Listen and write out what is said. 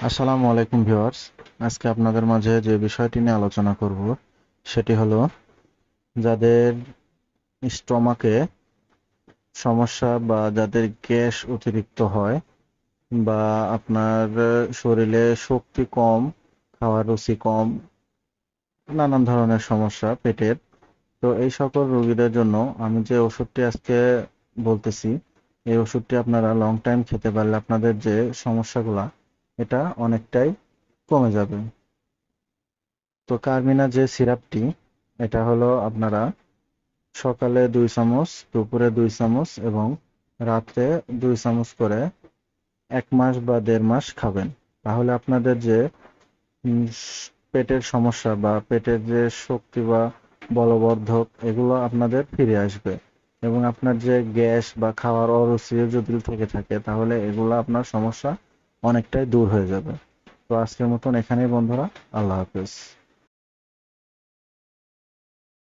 আসসালামু আলাইকুম ভিউয়ার্স। আজকে আপনাদের মাঝে যে বিষয়টি নিয়ে আলোচনা করব সেটি হলো যাদের স্টমাকে সমস্যা বা যাদের গ্যাস অতিরিক্ত হয় বা আপনার শরীরে শক্তি কম, খাওয়ার রুচি কম, নানান ধরনের সমস্যা পেটের। তো এই সকল রোগীদের জন্য আমি যে ওষুধটি আজকে বলতেছি, এই ওষুধটি আপনারা লং টাইম খেতে পারলে আপনাদের যে সমস্যাগুলা এটা অনেকটাই কমে যাবে। তো কার্মিনা যে সিরাপটি, এটা হলো আপনারা সকালে 2 চামচ, দুপুরে 2 চামচ এবং রাতে 2 চামচ করে 1 মাস বা 1.5 মাস খাবেন। তাহলে আপনাদের যে পেটের সমস্যা বা পেটের যে শক্তি বা বলবর্ধক এগুলো আপনাদের ফিরে আসবে এবং আপনার যে গ্যাস বা খাওয়ার অরুচি যদি থেকে থাকে তাহলে এগুলো আপনার সমস্যা অনেকটাই দূর হয়ে যাবে। তো আজকের মতন এখানেই বন্ধুরা, আল্লাহ হাফেজ।